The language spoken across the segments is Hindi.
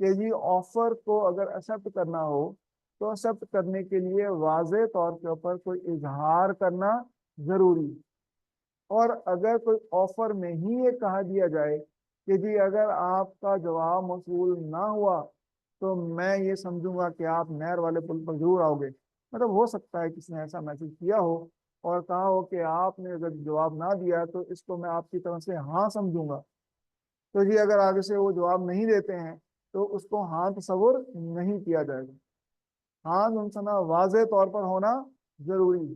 कि जी ऑफर को अगर एक्सेप्ट करना हो तो एक्सेप्ट करने के लिए वाज़े तौर के ऊपर कोई इजहार करना जरूरी है। और अगर कोई ऑफर में ही ये कहा दिया जाए कि जी अगर आपका जवाब मौसूल ना हुआ तो मैं ये समझूंगा कि आप नहर वाले पुल पर जरूर आओगे, मतलब हो सकता है किसी ने ऐसा मैसेज किया हो और कहा हो कि आपने अगर जवाब ना दिया तो इसको मैं आपकी तरफ से हाँ समझूंगा। तो जी अगर आगे से वो जवाब नहीं देते हैं तो उसको हाँ तस्वुर नहीं किया जाएगा। हाँ मुमसना वाज़े तौर पर होना जरूरी है।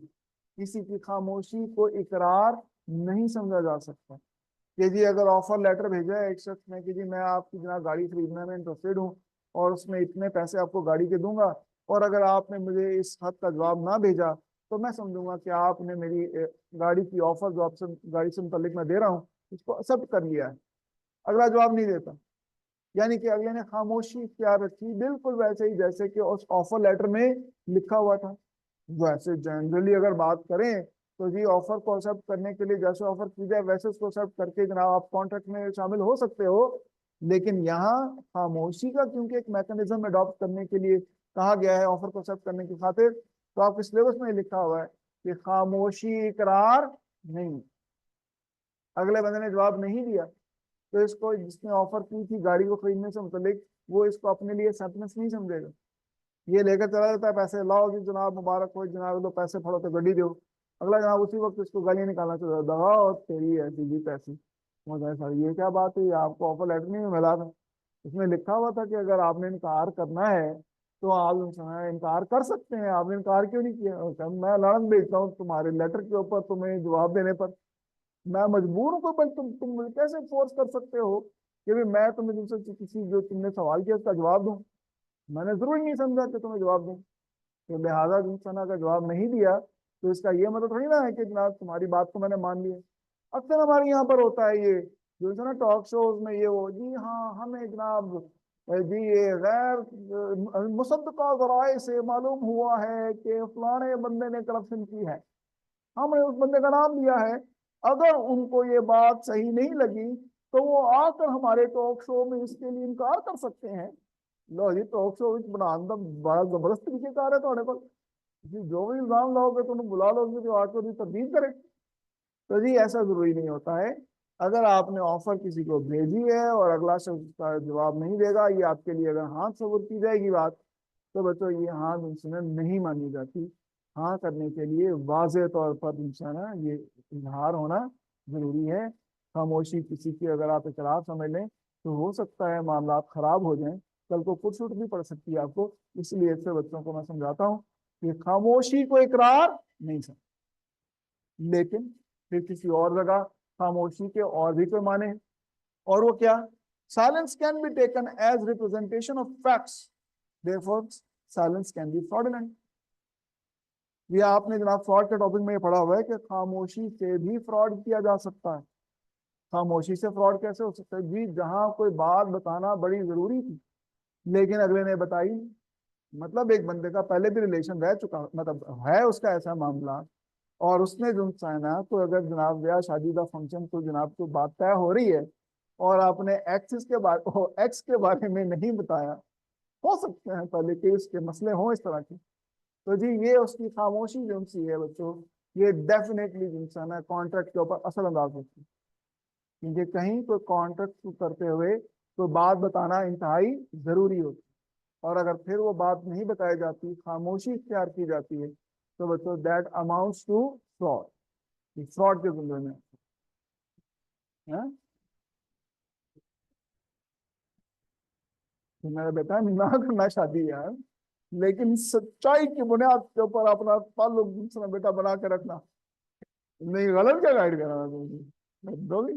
किसी की खामोशी को इकरार नहीं समझा जा सकता। कि जी अगर ऑफर लेटर भेजा है एक शख्स ने कि जी मैं आपकी जनाब गाड़ी खरीदने में इंटरेस्टेड हूँ और उसमें इतने पैसे आपको गाड़ी के दूंगा, और अगर आपने मुझे इस हद का जवाब ना भेजा तो मैं समझूंगा कि आपने मेरी गाड़ी की ऑफर जो आपसे गाड़ी से मुतल्लिक मैं दे रहा हूँ उसको एक्सेप्ट कर लिया है। अगला जवाब नहीं देता, यानी कि अगले ने खामोशी इख्तियार रखी, बिल्कुल वैसे ही जैसे कि उस ऑफर लेटर में लिखा हुआ था। वैसे जनरली अगर बात करें तो जी ऑफर को एक्सेप्ट करने के लिए जैसे ऑफर की जाए वैसे उसको एक्सेप्ट करके जनाब आप कॉन्ट्रैक्ट में शामिल हो सकते हो। लेकिन यहाँ खामोशी का क्योंकि एक मैकेनिज्म अडॉप्ट करने के लिए कहा गया है ऑफर को एक्सेप्ट करने की खातिर, तो आपके सिलेबस में लिखा हुआ है कि खामोशी इकरार नहीं। अगले बंदे ने जवाब नहीं दिया तो इसको जिसने ऑफर की थी गाड़ी को खरीदने से मुतलिक वो इसको अपने लिए एक्सेप्टेंस नहीं समझेगा। ये लेकर चला जाता है पैसे, लाओ जी जनाब मुबारक हो जनाब, लो पैसे फड़ो तो गड्डी दो। अगला जनाब उसी वक्त इसको गालियां निकालना चाहिए, दगाओ तेरी ऐसी जी पैसी। मुझे सर ये क्या बात है, ये आपको ऑफर लेटर नहीं मिला था, इसमें लिखा हुआ था कि अगर आपने इनकार करना है तो आप इनकार कर सकते हैं, आपने इनकार क्यों नहीं किया। और कहा, मैं लानत भेजता हूँ तुम्हारे लेटर के ऊपर तुम्हें जवाब देने पर, मैं मजबूर हूँ। कोई तुम मुझे कैसे फोर्स कर सकते हो कि भी मैं तुम्हें तुमसे किसी जो तुमने सवाल किया उसका जवाब दूं। मैंने जरूर नहीं समझा कि तुम्हें जवाब दूं, तो लिहाजा जिन सना का जवाब नहीं दिया तो इसका ये मतलब थोड़ी ना है कि जनाब तुम्हारी बात को मैंने मान लिया। अक्सर हमारे यहाँ पर होता है ये जो है ना टॉक शोज में, ये वो जी हाँ हमें जनाब जी ये गैर मुसद्दका ज़राए से मालूम हुआ है कि फलाने बंदे ने करप्शन की है, हमने उस बंदे का नाम लिया है। अगर उनको ये बात सही नहीं लगी तो वो आकर हमारे टॉक शो में इसके लिए इनकार कर सकते हैं। लो जी टॉक शो बनाने का बड़ा जबरदस्त तरीके कार है थोड़े को, जी जो भी इल्जाम लाओगे तो उन्हें बुला लोगे जो आकर भी तब्दील करे। तो जी ऐसा जरूरी नहीं होता है। अगर आपने ऑफर किसी को भेजी है और अगला शख्स उसका जवाब नहीं देगा, ये आपके लिए अगर हाँ सब्र की जाएगी बात, तो बच्चों ये हाँ इंसान नहीं मानी जाती। हाँ करने के लिए वाज़े तौर पर इंसान ये इजहार होना जरूरी है। खामोशी किसी की अगर आप इकरार समझ लें तो हो सकता है मामला खराब हो जाए, कल को कुछ छूट भी पड़ सकती है आपको। इसलिए ऐसे बच्चों को मैं समझाता हूँ कि खामोशी को इकरार नहीं समझ। लेकिन फिर किसी और जगह खामोशी के और भी कोई माने हैं, और वो क्या, silence can be taken as representation of facts, therefore silence can be fraudulent. ये आपने जनाब फ्रॉड के टॉपिक में ये पढ़ा हुआ है कि खामोशी से भी फ्रॉड किया जा सकता है। खामोशी से फ्रॉड कैसे हो सकता है जी, जहां कोई बात बताना बड़ी जरूरी थी लेकिन अगले ने बताई नहीं। मतलब एक बंदे का पहले भी रिलेशन रह चुका, मतलब है उसका ऐसा मामला, और उसने जो है ना तो अगर जनाब ब्याह शादी का फंक्शन तो जनाब को बात तय हो रही है और आपने एक्स के बारे में नहीं बताया, हो सकते हैं पहले के उसके मसले हों इस तरह के। तो जी ये उसकी खामोशी जो सी है बच्चों, ये डेफिनेटली जो है ना कॉन्ट्रैक्ट के ऊपर असर अंदाज होती है। क्योंकि कहीं कोई कॉन्ट्रैक्ट करते हुए तो बात बताना इंतहाई जरूरी होती है, और अगर फिर वो बात नहीं बताई जाती, खामोशी इख्तियार की जाती है, तो बच्चों that amounts to fraud. Fraud के जुमले में है। तो मेरा बेटा ना करना शादी यार, लेकिन सच्चाई की बुनियाद के ऊपर अपना ताल्लुक दूसरा बेटा बना के रखना। नहीं गलत क्या गाइड कराना तुमसे दोगी।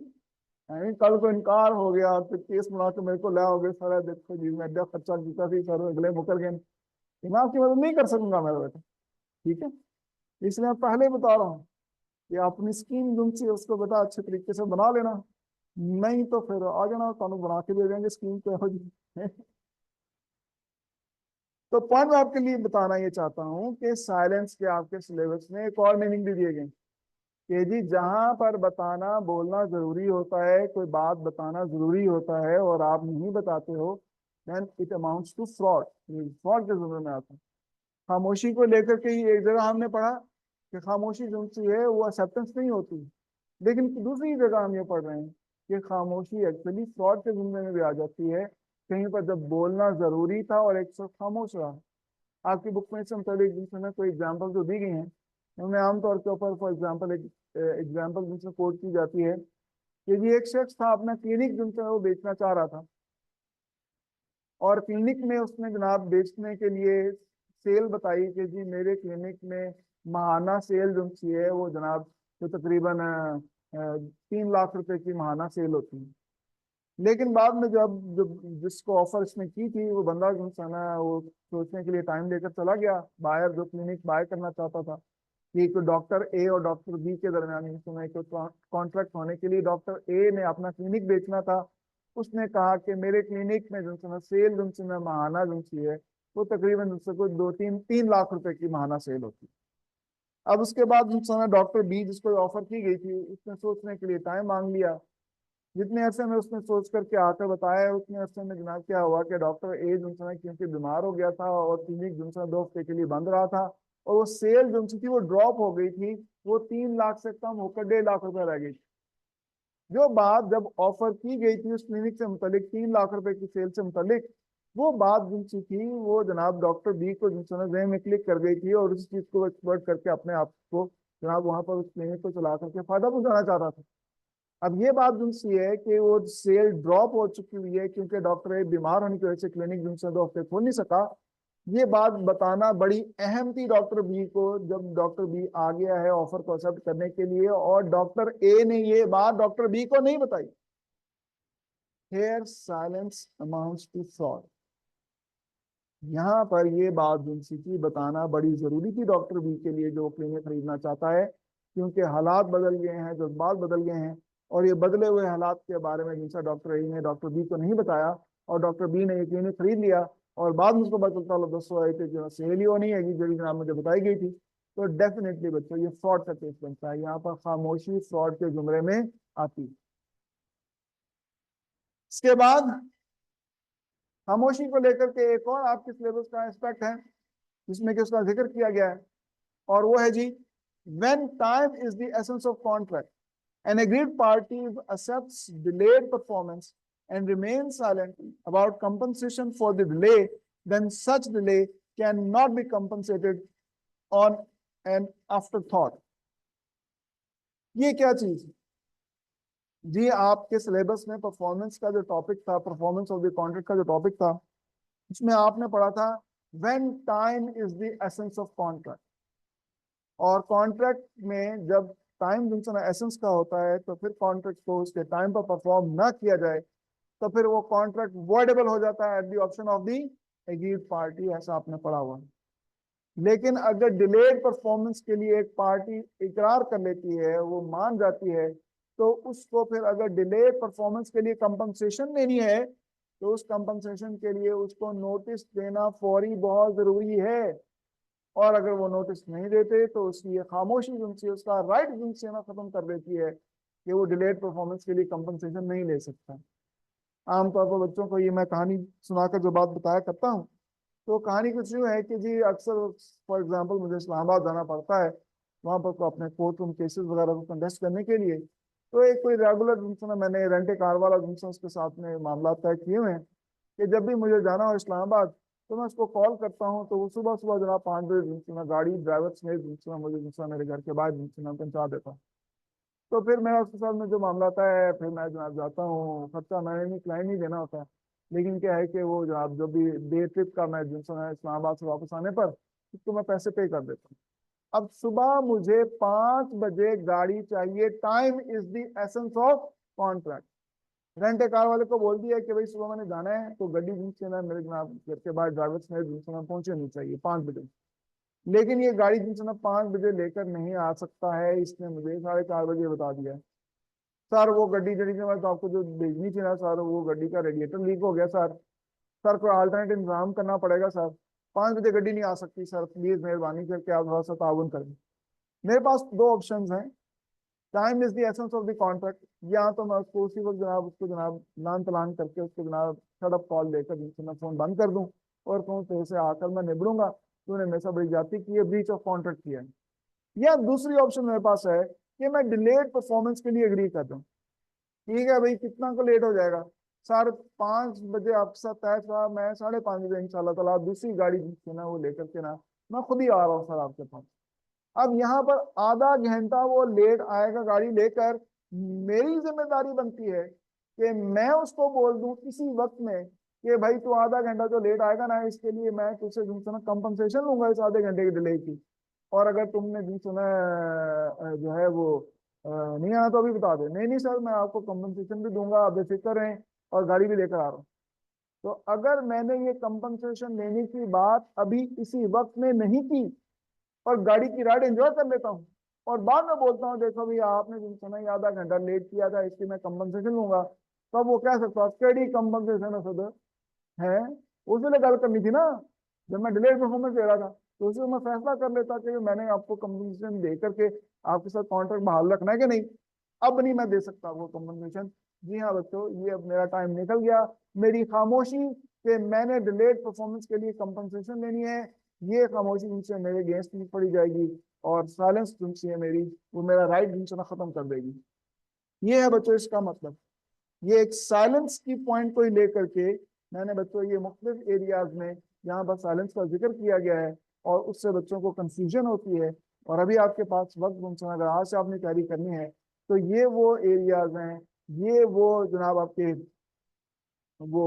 नहीं कल को इनकार हो गया तो केस बना के मेरे को ले आओगे, सर देखो जी मैं एडा खर्चा किया थी सर अगले मुकर गए, मैं आपकी मदद नहीं कर सकूंगा मेरा बेटा। ठीक है, इसलिए मैं पहले ही बता रहा हूँ कि अपनी स्कीम जो सी उसको बेटा अच्छे तरीके से बना लेना, नहीं तो फिर आ जाना तानू बना के दे देंगे स्कीम को जी। तो पॉइंट मैं आपके लिए बताना ये चाहता हूँ कि साइलेंस के आपके सिलेबस में एक और मीनिंग भी दिए गए कि जी जहां पर बताना बोलना जरूरी होता है, कोई बात बताना जरूरी होता है और आप नहीं बताते हो, then it amounts to fraud, fraud के जुम्रे में आता है। खामोशी को लेकर के ही एक जगह हमने पढ़ा कि खामोशी जो सी है वो एक्सेप्टेंस नहीं होती, लेकिन दूसरी जगह हम ये पढ़ रहे हैं कि खामोशी एक्चुअली फ्रॉड के जुम्रे में भी आ जाती है। कहीं पर जब बोलना जरूरी था और एक शख्स खामोश रहा। आपकी बुक में इससे मुताबिक जिनसे कोई एग्जाम्पल जो दी गई हैं, उनमें आमतौर के ऊपर फॉर एग्जाम्पल एक एग्जाम्पल जिनसे कोट की जाती है कि जी एक शख्स था, अपना क्लिनिक जिनसे वो बेचना चाह रहा था, और क्लिनिक में उसने जनाब बेचने के लिए सेल बताई कि जी मेरे क्लिनिक में माहाना सेल जो सी है वो जनाब तो तकरीबन 3 लाख रुपए की माहाना सेल होती है। लेकिन बाद में जब जिसको ऑफर इसने की थी वो बंदा जो सा ना वो सोचने के लिए टाइम लेकर चला गया, बायर जो क्लिनिक बाय करना चाहता था कि एक डॉक्टर ए और डॉक्टर बी के दरमियान इस समय कॉन्ट्रैक्ट होने के लिए डॉक्टर ए ने अपना क्लिनिक बेचना था। उसने कहा कि मेरे क्लिनिक में जो है सेल जो है माहाना जो है वो तकरीबन उससे कोई 2-3 लाख रुपए की माहाना सेल होती है। अब उसके बाद जो डॉक्टर बी जिसको ऑफर की गई थी उसने सोचने के लिए टाइम मांग लिया। जितने अरसे में उसने सोच करके आकर बताया उतने अरसे में जनाब क्या हुआ कि डॉक्टर ए जो है क्योंकि बीमार हो गया था और क्लिनिक जो है 2 हफ्ते के लिए बंद रहा था, और वो सेल जो थी वो ड्रॉप हो गई थी, वो 3 लाख से कम होकर 1.5 लाख रुपए रह गई थी। जो बात जब ऑफर की गई थी उस क्लिनिक से मुतलिक 3 लाख रुपए की सेल से मुतलिक, वो बात जिनसी थी वो जनाब डॉक्टर बी को जिनसे जहन में क्लिक कर गई थी और उस चीज को एक्सपर्ट करके अपने आप को जनाब वहां पर उस क्लिनिक को चला करके फायदा पहुंचाना चाह रहा था। अब ये बात जिनसी है कि वो सेल ड्रॉप हो चुकी हुई है क्योंकि डॉक्टर ए बीमार होने की वजह से क्लिनिक जिनसे 2 हफ्ते खोल नहीं सका। ये बात बताना बड़ी अहम थी डॉक्टर बी को, जब डॉक्टर बी आ गया है ऑफर को एक्सेप्ट करने के लिए और डॉक्टर ए ने ये बात डॉक्टर बी को नहीं बताई। Here silence amounts to fraud. यहाँ पर ये बात जिनसी थी बताना बड़ी जरूरी थी डॉक्टर बी के लिए जो क्लिनिक खरीदना चाहता है, क्योंकि हालात बदल गए हैं, जज्बात बदल गए हैं, और ये बदले हुए हालात के बारे में जिनसा डॉक्टर ए ने डॉक्टर बी को नहीं बताया और डॉक्टर बी ने ये क्लिनिक खरीद लिया और बाद में उसको पता चलता दोस्तों आए थे जो सहेली वो नहीं है जो नाम मुझे बताई गई थी, तो डेफिनेटली बच्चों ये फ्रॉड का केस बनता है। यहाँ पर खामोशी फ्रॉड के जुमरे में आती है। इसके बाद खामोशी को लेकर के एक और आपके सिलेबस का एस्पेक्ट है जिसमें कि उसका जिक्र किया गया है, और वो है जी when time is the essence of contract, an agreed party accepts delayed performance and remains silent about compensation for the delay, then such delay cannot be compensated on an afterthought। ये क्या चीज जी आपके सिलेबस में परफॉर्मेंस का जो टॉपिक था, परफॉर्मेंस ऑफ द कॉन्ट्रैक्ट का जो टॉपिक था, उसमें आपने पढ़ा था when time is the essence of contract। और कॉन्ट्रैक्ट में जब टाइम जिनसे एसेंस का होता है तो फिर कॉन्ट्रैक्ट को उसके टाइम पर परफॉर्म ना किया जाए तो फिर वो कॉन्ट्रैक्ट वॉइडेबल हो जाता है at the option of the agreed party, ऐसा आपने पढ़ा हुआ है। लेकिन अगर डिलेड परफॉर्मेंस के लिए एक पार्टी इकरार कर लेती है, वो मान जाती है, तो उसको फिर अगर डिलेड परफॉर्मेंस के लिए कंपनसेशन देनी है तो उस कंपनसेशन के लिए उसको नोटिस देना फौरी बहुत जरूरी है। और अगर वो नोटिस नहीं देते तो उसकी ये खामोशी जिनसे उसका राइट जिनसे ना खत्म कर देती है कि वो डिलेड परफॉर्मेंस के लिए कंपनसेशन नहीं ले सकता। आमतौर पर बच्चों को ये मैं कहानी सुनाकर जो बात बताया करता हूँ, तो कहानी कुछ यूँ है कि जी अक्सर फॉर एग्जांपल मुझे इस्लामाबाद जाना पड़ता है वहाँ पर तो अपने कोर्ट रूम केसेस वगैरह को कंटेस्ट करने के लिए, तो एक कोई रेगुलर जिनसे मैंने रेंटे कार वाला जिनसे उसके साथ में मामला तय किए हुए हैं कि जब भी मुझे जाना हो इस्लामाबाद तो मैं उसको कॉल करता हूँ तो वो सुबह सुबह जनाब 5 बजे जिनसे गाड़ी ड्राइवर समेत जिनसे मुझे जिनसे मेरे घर के बाद जिनसे पहुंचा देता हूँ। तो फिर मेरा उसके साथ में जो मामला आता है फिर मैं जनाब जाता हूँ, खर्चा मैंने नहीं क्लाइंट नहीं देना होता है, लेकिन क्या है कि वो जनाब जो भी डे ट्रिप का मैं जिनसे इस्लामाबाद से वापस आने पर उसको मैं पैसे पे कर देता हूँ। अब सुबह मुझे 5 बजे गाड़ी चाहिए, time is the essence of contract. Rent car वाले को बोल दिया कि भाई सुबह मैंने जाना है तो गड्डी जिनसे ना मेरे जनाब घर के बाद ड्राइवर से जिनसे ना पहुंचे नहीं चाहिए 5 बजे, लेकिन ये गाड़ी जिनसे ना 5 बजे लेकर नहीं आ सकता है, इसने मुझे 4:30 बजे बता दिया। सर वो गड्डी जड़ी मैं तो आपको जो भेजनी थी ना सर, वो गड्डी का रेडिएटर लीक हो गया सर, सर कोई अल्टरनेटिव इंतजाम करना पड़ेगा सर, 5 बजे गड्डी नहीं आ सकती सर, प्लीज मेहरबानी करके आप थोड़ा सा ताउन करें। मेरे पास दो ऑप्शन हैं, time is the essence of the contract, या तो मैं उसको उसी वक्त जनाब उसको जनाब लान तलान करके उसको जनाब सड़प कॉल लेकर जिनसे मैं फोन बंद कर दूं और कहूँ तेरे से आकर मैं निबड़ूंगा, तूने मेरे साथ बड़ी ज्यादती की है, ब्रीच ऑफ कॉन्ट्रैक्ट किया है। या दूसरी ऑप्शन मेरे पास है कि मैं डिलेड परफॉर्मेंस के लिए एग्री कर दूं। ठीक है भाई, कितना को लेट हो जाएगा, 5:30 बजे आपके साथ तय था, मैं 5:30 बजे इंशाल्लाह ताला दूसरी गाड़ी से ना वो लेकर के ना मैं खुद ही आ रहा हूँ सर आपके पास। अब यहाँ पर आधा घंटा वो लेट आएगा गाड़ी लेकर, मेरी जिम्मेदारी बनती है कि मैं उसको बोल दूं इसी वक्त में कि भाई तू आधा घंटा जो लेट आएगा ना, इसके लिए मैं तुझसे जो है कंपनसेशन लूंगा इस आधे घंटे की डिले की। और अगर तुमने जो है जो है वो नहीं आना तो अभी बता दे, नहीं नहीं सर मैं आपको कंपनसेशन भी दूंगा, आप बेफिक्र रहें, और गाड़ी भी लेकर आ रहा हूँ। तो अगर मैंने ये कंपनसेशन लेने की बात अभी इसी वक्त में नहीं की और गाड़ी की राइड एंजॉय कर लेता हूँ और बाद में बोलता हूँ देखो भैया आपने जिन समय आधा घंटा लेट किया था इसकी मैं कंपनसेशन लूंगा, तब वो कह सकता है केडी कंपनसेशन है सदर है, उसी ने गल करनी थी ना जब मैं डिलेड परफॉर्मेंस दे रहा था। तो उसी में मैं फैसला कर लेता कि मैंने आपको कंपनसेशन दे करके आपके साथ कॉन्ट्रैक्ट बहाल रखना है कि नहीं। अब नहीं मैं दे सकता वो कंपनसेशन। जी हाँ बच्चों, ये अब मेरा टाइम निकल गया। मेरी खामोशी कि मैंने डिलेड परफॉर्मेंस के लिए कंपनसेशन लेनी है, ये खामोशी उनसे मेरे अगेंस्ट नहीं पड़ी जाएगी, और साइलेंस जिनसे है मेरी, वो मेरा राइट जिनसे ना खत्म कर देगी। ये है बच्चों इसका मतलब। ये एक साइलेंस की पॉइंट को ही लेकर के मैंने बच्चों ये मुख्तलिफ एरियाज में जहाँ पर साइलेंस का जिक्र किया गया है और उससे बच्चों को कंफ्यूजन होती है। और अभी आपके पास वक्त गुमसम, अगर आज से आपने तैयारी करनी है तो ये वो एरियाज हैं, ये वो जनाब आपके वो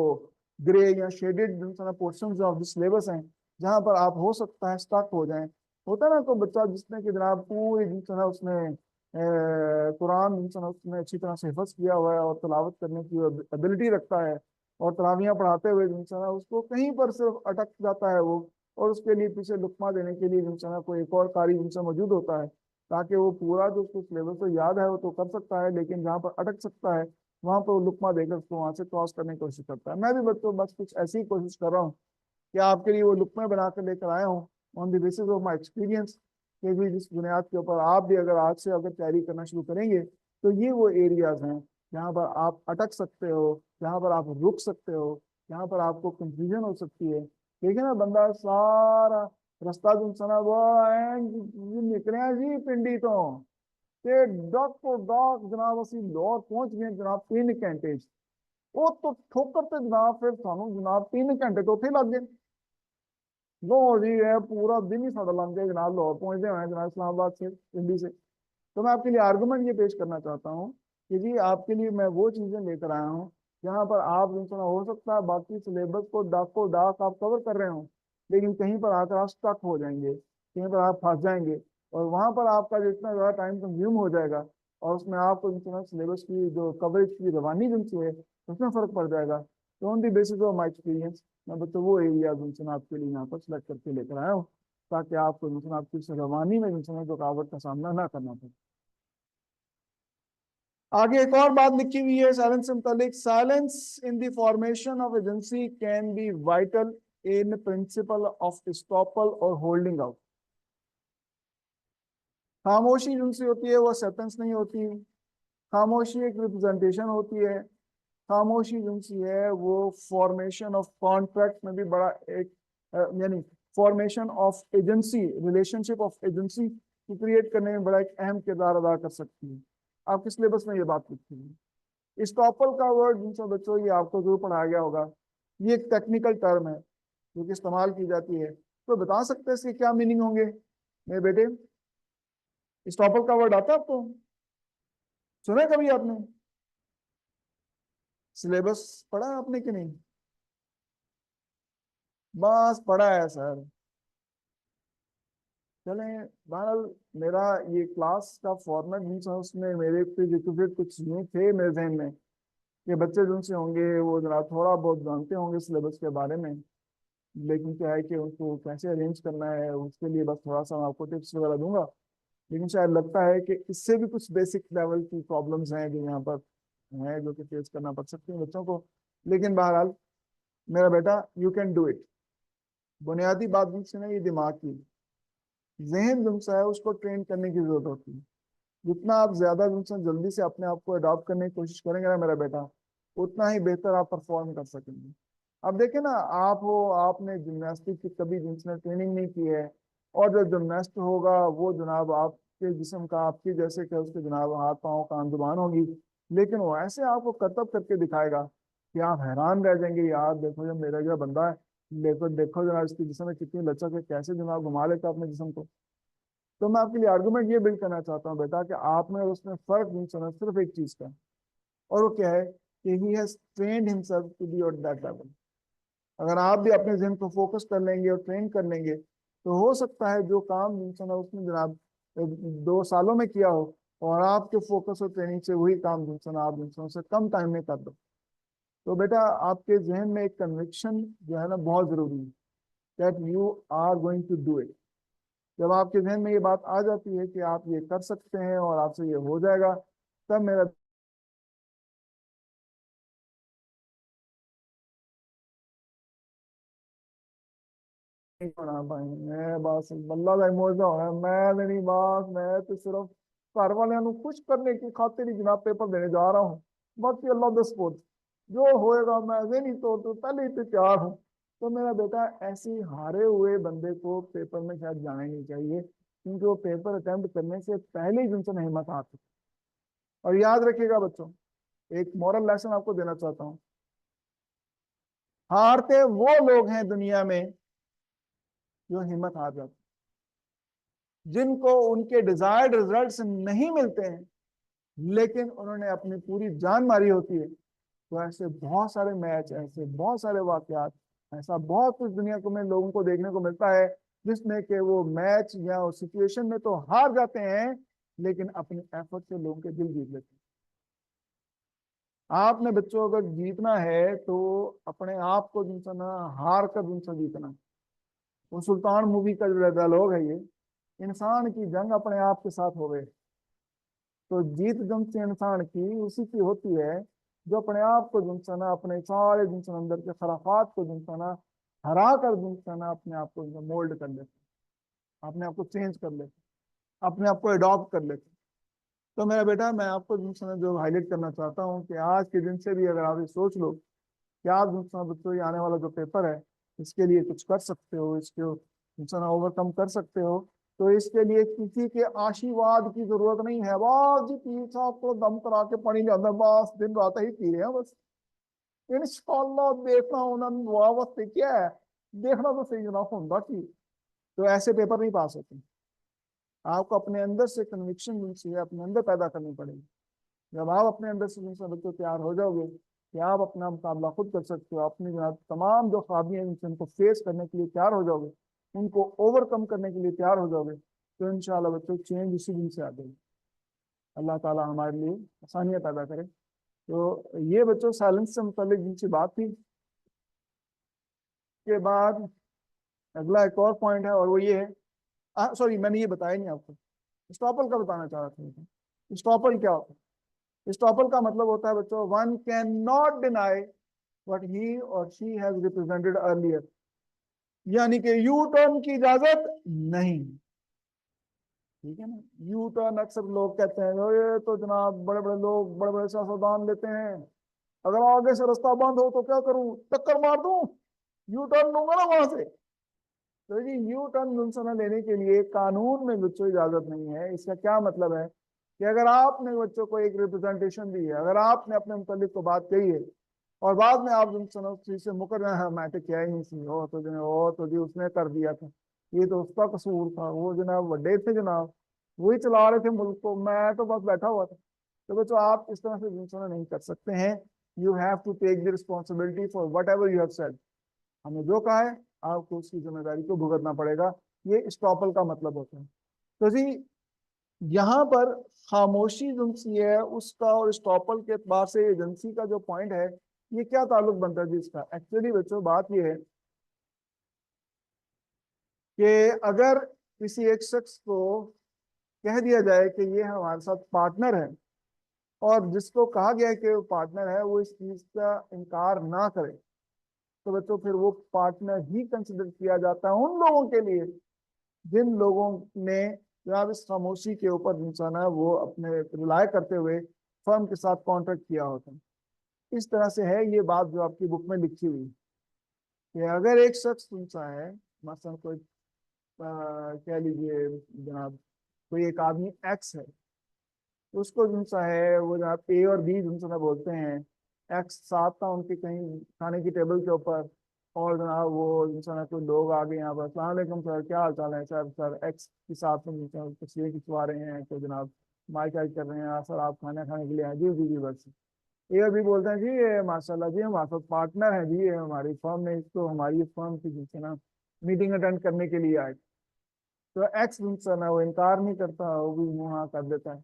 ग्रे या shaded portion of the syllabus हैं जहां पर आप हो सकता है स्टक हो जाएं। होता है ना तो बच्चा जिसने कि जनाब पूरी जिनसा उसने कुरान जिनसा उसने अच्छी तरह से हिफ्ज किया हुआ है और तलावत करने की एबिलिटी रखता है, और तरावियां पढ़ाते हुए जिनसा उसको कहीं पर सिर्फ अटक जाता है वो, और उसके लिए पीछे लुकमा देने के लिए जिनसा कोई एक और कारी जिनसा मौजूद होता है, ताकि वो पूरा जो उसको सिलेबस तो याद है वो तो कर सकता है, लेकिन जहाँ पर अटक सकता है वहां पर वो लुकमा देकर उसको वहां से क्रॉस करने की कोशिश करता है। मैं भी बच्चों बस कुछ ऐसी ही कोशिश कर रहा हूँ कि आपके लिए वो लुकमे बनाकर लेकर आया हूँ on the basis of my experience, कि भी जिस बुनियाद के ऊपर आप भी अगर आज से अगर तैयारी करना शुरू करेंगे तो ये वो एरियाज हैं जहाँ पर आप अटक सकते हो, जहाँ पर आप रुक सकते हो, जहाँ पर आपको कंफ्यूजन हो सकती है। देखिए ना बंदा सारा रास्ता जो सना वो निकले जी पिंडी तो ਤੇ ਡੱਕ ਤੋਂ ਡੱਕ ਜਨਾਬ ਅਸੀਂ ਲਾਹੌਰ ਪਹੁੰਚ ਗਏ ਜਨਾਬ 3 ਘੰਟੇ ਚ। ਉਹ ਤੋਂ ਠੋਕਰ ਤੇ ਜਨਾਬ ਫਿਰ ਸਾਨੂੰ ਜਨਾਬ 3 ਘੰਟੇ ਤੋਂ ਉੱਥੇ ਲੱਗ ਗਏ। लो जी है पूरा दिन ही साढ़ा लग गया जनाब लाहौर पहुंचते हुए जनाब इस्लामाबाद से दिल्ली से। तो मैं आपके लिए आर्गुमेंट ये पेश करना चाहता हूँ कि जी आपके लिए मैं वो चीजें लेकर आया हूँ जहाँ पर आप इंसान हो सकता है बाकी सिलेबस को डाको डाक आप कवर कर रहे हो, लेकिन कहीं पर आकर आप स्टक हो जाएंगे, कहीं पर आप फंस जाएंगे, और वहां पर आपका जितना ज्यादा टाइम कंज्यूम हो जाएगा और उसमें आपको इंसान सिलेबस की जो कवरेज की रवानी जिनसे है उसमें फर्क पड़ जाएगा। तो on the basis of my experience मैं बच्चों वो एरिया जिनसे आपके लिए यहाँ पर सिलेक्ट करके लेकर आया हूँ, ताकि आपको इंसान आपकी इस रवानी में इंसान रुकावट का सामना ना करना पड़े। आगे एक और बात लिखी हुई है साइलेंस से मुतालिक, silence in the formation of agency can be vital in principle of estoppel और होल्डिंग आउट। खामोशी जिनसी होती है वो एक्सेप्टेंस नहीं होती, खामोशी एक रिप्रेजेंटेशन होती है, खामोशी जिनसी है वो फॉर्मेशन ऑफ कॉन्ट्रैक्ट में भी बड़ा एक यानी formation of agency, relationship of agency को क्रिएट करने में बड़ा एक अहम किरदार अदा कर सकती है। आपके सिलेबस में ये बात लिखी है। स्टॉपल का वर्ड जिनसे बच्चों ये आपको जरूर पढ़ाया गया होगा, ये एक टेक्निकल टर्म है जो कि इस्तेमाल की जाती है, तो बता सकते हैं इसके क्या मीनिंग होंगे मेरे बेटे? स्टॉपल का वर्ड आता है आपको, सुना है कभी आपने? सिलेबस पढ़ा है आपने कि नहीं? बस पढ़ा है सर। चले बहरहाल मेरा ये क्लास का फॉर्मेट भी था, उसमें मेरे प्रीरिक्विजिट कुछ यूं थे मेरे जहन में कि बच्चे जिनसे होंगे वो जरा थोड़ा बहुत जानते होंगे सिलेबस के बारे में, लेकिन क्या है कि उनको कैसे अरेंज करना है उसके लिए बस थोड़ा सा मैं आपको टिप्स वगैरह दूंगा। लेकिन शायद लगता है कि इससे भी कुछ बेसिक लेवल की प्रॉब्लम्स हैं जो यहाँ पर हैं जो कि फेस करना पड़ सकती है बच्चों को। लेकिन बहरहाल मेरा बेटा यू कैन डू इट। बुनियादी बात जिनसे ना ये दिमाग की जहन जिनसा है उसको ट्रेन करने की जरूरत होती है। जितना आप ज्यादा जिनसे जल्दी से अपने आप को अडॉप्ट करने की कोशिश करेंगे ना मेरा बेटा, उतना ही बेहतर आप परफॉर्म कर सकेंगे। अब देखे ना, आप हो, आपने जिम्नास्टिक की कभी जिसने ट्रेनिंग नहीं की है, और जो जिम्नास्ट होगा वो जनाब आपके जिस्म का आपके जैसे कि उसके जनाब हाथ पाँव कान जुबान होगी, लेकिन वो ऐसे आपको करतब करके दिखाएगा कि आप हैरान रह जाएंगे, यार देखो जो मेरा जो बंदा है, देखो देखो जनाब इसके जिस्म में कितनी लचक है, कैसे जनाब घुमा लेता है अपने जिस्म को। तो मैं आपके लिए आर्गुमेंट ये बिल्ड करना चाहता हूँ बेटा कि आप में और उसमें फर्क नहीं समझ सिर्फ एक चीज का, और वो क्या है कि he has trained himself to be at that level. अगर आप भी अपने जहन को फोकस कर लेंगे और ट्रेन कर लेंगे, तो हो सकता है जो काम इंसान उसने जनाब 2 सालों में किया हो, और आपके फोकस और ट्रेनिंग से वही काम इंसान आप इंसान से कम टाइम में कर दो। तो बेटा आपके जहन में एक कन्विक्शन जो है ना बहुत जरूरी है, that you are going to do it. जब आपके जहन में ये बात आ जाती है कि आप ये कर सकते हैं और आपसे ये हो जाएगा, तब मेरा नहीं होना भाई, मैं बस बल्ला का इमोशनल होना, मैं नहीं, बस मैं तो सिर्फ घर वाले खुश करने की खातिर ही जनाब पेपर देने जा रहा हूँ। बाकी अल्लाह द स्पोर्ट जो होएगा, मैं ऐसे नहीं तो पहले ही तो तैयार हूँ। तो मेरा बेटा ऐसे हारे हुए बंदे को पेपर में शायद जाना ही नहीं चाहिए, क्योंकि वो पेपर अटेम्प्ट करने से पहले ही जिनसे हिम्मत आती। और याद रखिएगा बच्चों, एक मॉरल लेसन आपको देना चाहता हूँ, हारते वो लोग हैं दुनिया में जो हिम्मत हार जाते, जिनको उनके डिजायर्ड रिजल्ट्स नहीं मिलते हैं, लेकिन उन्होंने अपनी पूरी जान मारी होती है। तो ऐसे बहुत सारे मैच, ऐसे बहुत सारे वाकयात, ऐसा बहुत कुछ दुनिया को में लोगों को देखने को मिलता है, जिसमें कि वो मैच या उस सिचुएशन में तो हार जाते हैं, लेकिन अपनी एफर्ट से लोगों के दिल जीत लेते हैं। आपने बच्चों अगर जीतना है तो अपने आप को जिनसे ना हार कर जिनसे जीतना। वो सुल्तान मूवी का जो डायलॉग है, ये इंसान की जंग अपने आप के साथ हो गए। तो जीत जिनसे इंसान की उसी की होती है जो अपने आप को जिनसाना, अपने सारे जिनसन अंदर के खराफात को जिनसाना हरा कर जिनसाना अपने आप को मोल्ड कर लेते, अपने आप को चेंज कर लेते, अपने आप को अडॉप्ट कर लेते। तो मेरा बेटा मैं आपको जिनसाना जो हाईलाइट करना चाहता हूँ कि आज के दिन से भी अगर आप ये सोच लो कि आप जिनसाना बच्चों ये आने वाला जो पेपर है, इसके लिए कुछ कर सकते हो, इसको जिनसाना ओवरकम कर सकते हो, तो इसके लिए किसी के आशीर्वाद की जरूरत नहीं है। बस जी पीर साहब को दम करा के पानी लिया, बस दिन रात ही पी रहे हैं बस। इंशाल्लाह देखना उन्होंने दुआ वास्ते क्या है, देखना तो सही जनाब होगा कि। तो ऐसे पेपर नहीं पास होते। आपको अपने अंदर से कन्विक्शन चाहिए, अपने अंदर पैदा करनी पड़ेगी। जब आप अपने अंदर से बच्चों तैयार हो जाओगे कि आप अपना मुकाबला खुद कर सकते हो, अपनी जनाब तमाम जो ख्वाबियां हैं उनको फेस करने के लिए तैयार हो जाओगे, उनको ओवरकम करने के लिए तैयार हो जाओगे, तो इंशाल्लाह बच्चों चेंज इसी दिन से आ जाएगी। अल्लाह ताला हमारे लिए आसानियां पैदा करे। तो ये बच्चों साइलेंस से मुतालिक जिनसी बात थी। के बाद अगला एक और पॉइंट है, और वो ये है, सॉरी मैंने ये बताया नहीं आपको, स्टॉपल का बताना चाह रहा था। स्टॉपल क्या होता है? स्टॉपल का मतलब होता है बच्चों, one can not deny what he और शी हैज रिप्रेजेंटेड अर्लियर। यानी कि यू टर्न की इजाजत नहीं। ठीक है ना, यू टर्न अक्सर लोग कहते हैं, ये तो जनाब बड़े बड़े लोग बड़े बड़े सियासतदान लेते हैं, अगर आगे से रास्ता बंद हो तो क्या करूं, टक्कर मार दूं, यू टर्न लूंगा ना वहां से। तो जी यू टर्न मुनसना लेने के लिए कानून में बच्चों इजाजत नहीं है। इसका क्या मतलब है कि अगर आपने बच्चों को एक रिप्रेजेंटेशन दी है, अगर आपने अपने मुतालिक को बात कही है, और बाद में आप मुनसना चीज से मुकर रहे हैं, मैं तो क्या ही नहीं सी हो तो जनाब, वो तो जी उसने कर दिया था, ये तो उसका कसूर था, वो जनाब बड़े थे जनाब, वही चला रहे थे मुल्क को, मैं तो बस बैठा हुआ था। तो बच्चों आप इस तरह से मुनसना नहीं कर सकते हैं। You have to take the responsibility for whatever you have said. हमने जो कहा है आपको उसकी जिम्मेदारी को भुगतना पड़ेगा। ये स्टॉपल का मतलब होता है। तो जी यहाँ पर खामोशी एजेंसी है उसका, और स्टॉपल के एतबार से एजेंसी का जो पॉइंट है, ये क्या ताल्लुक बनता है जी इसका? एक्चुअली बच्चों बात ये है कि अगर किसी एक शख्स को कह दिया जाए कि ये हमारे साथ पार्टनर है, और जिसको कहा गया है कि वो पार्टनर है वो इस चीज का इनकार ना करे, तो बच्चों फिर वो पार्टनर ही कंसिडर किया जाता है उन लोगों के लिए जिन लोगों ने जनाब इस खामोशी के ऊपर इंसान है वो अपने रिलाय करते हुए फर्म के साथ कॉन्ट्रैक्ट किया होता है। इस तरह से है ये बात जो आपकी बुक में लिखी हुई। कि अगर एक शख्स तुमसा है, मसलन कोई कह लीजिए जनाब, कोई एक आदमी एक्स है, तो उसको तुमसा है, वो जनाब ए और बी तुमसा बोलते हैं, एक्स साथ था उनके कहीं खाने की टेबल के ऊपर, और जनाब वो इंसान कोई लोग आ गए यहाँ पर, अस्सलाम वालेकुम सर, क्या हाल चाल है सर, सर एक्स के साथ में तस्वीर खिंचवा रहे हैं, तो जनाब माइक आइक कर रहे हैं, "हाँ, सर आप खाना खाने के लिए आए, जी जी जी बस"। ये भी बोलते हैं जी ये माशाल्लाह जी हमारे साथ पार्टनर है जी, ये हमारी फर्म में, इसको हमारी फर्म की जिससे ना मीटिंग अटेंड करने के लिए आए। तो एक्स जिनसे ना वो इनकार नहीं करता, वो भी मुँह हाँ कर देता है।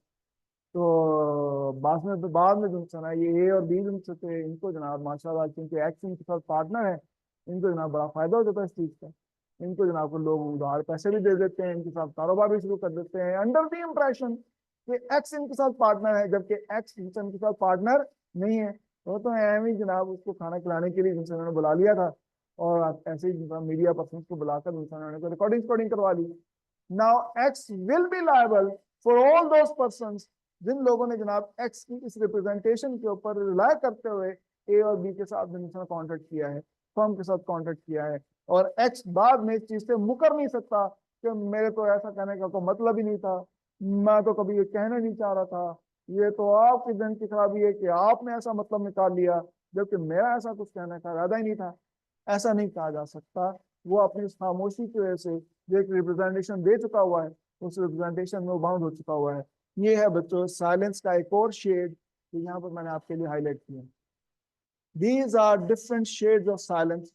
तो बाद में जिनसे ना ये ए और बी जिनसे थे, इनको जनाब माशाल्लाह क्योंकि एक्स इनके साथ पार्टनर है, इनको जनाब बड़ा फायदा हो जाता है इस चीज़ का। इनको जनाब को लोग उधार पैसे भी दे देते हैं, इनके साथ कारोबार भी शुरू कर देते हैं अंडर द इम्प्रेशन कि एक्स इनके साथ पार्टनर है, जबकि एक्स इनके साथ पार्टनर नहीं है। तो एम ही जनाब उसको खाना खिलाने के लिए जिनसे उन्होंने बुला लिया था, और ऐसे ही मीडिया पर्सन को बुलाकर उन्होंने रिकॉर्डिंग रिकॉर्डिंग करवा ली। Now X will be liable for all those person जिन लोगों ने जनाब एक्स की इस रिप्रेजेंटेशन के ऊपर रिलाय करते हुए ए और बी के साथ कॉन्टेक्ट किया है, फर्म के साथ कॉन्टेक्ट किया है, और एक्स बाद में इस चीज से मुकर नहीं सकता कि मेरे तो ऐसा कहने का कोई मतलब ही नहीं था, मैं तो कभी ये कहना नहीं चाह रहा था, ये तो आपकी दिन की खराबी है कि आपने ऐसा मतलब निकाल लिया, जबकि मेरा ऐसा कुछ कहने का इरादा ही नहीं था। ऐसा नहीं कहा जा सकता। वो अपनी उस खामोशी की वजह से जो एक रिप्रेजेंटेशन दे चुका हुआ है, उस रिप्रेजेंटेशन में वो बाउंड हो चुका हुआ है। ये है बच्चों साइलेंस का एक और शेड, जो यहाँ पर मैंने आपके लिए हाईलाइट किया। These are different shades of silence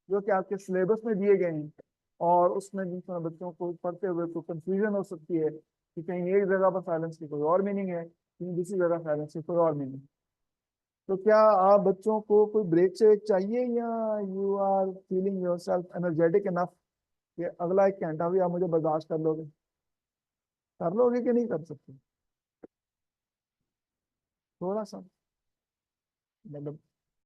जो कि आपके सिलेबस में दिए गए हैं, और उसमें जिन समय बच्चों को पढ़ते हुए तो कंफ्यूजन हो सकती है कि कहीं एक जगह पर साइलेंस की कोई और मीनिंग है, कहीं दूसरी जगह साइलेंस की कोई और मीनिंग। तो क्या आप बच्चों को कोई ब्रेक से चाहिए, या you are feeling yourself energetic enough कि अगला एक घंटा भी आप मुझे बर्दाश्त कर लोगे कि नहीं कर सकते? थोड़ा सा मतलब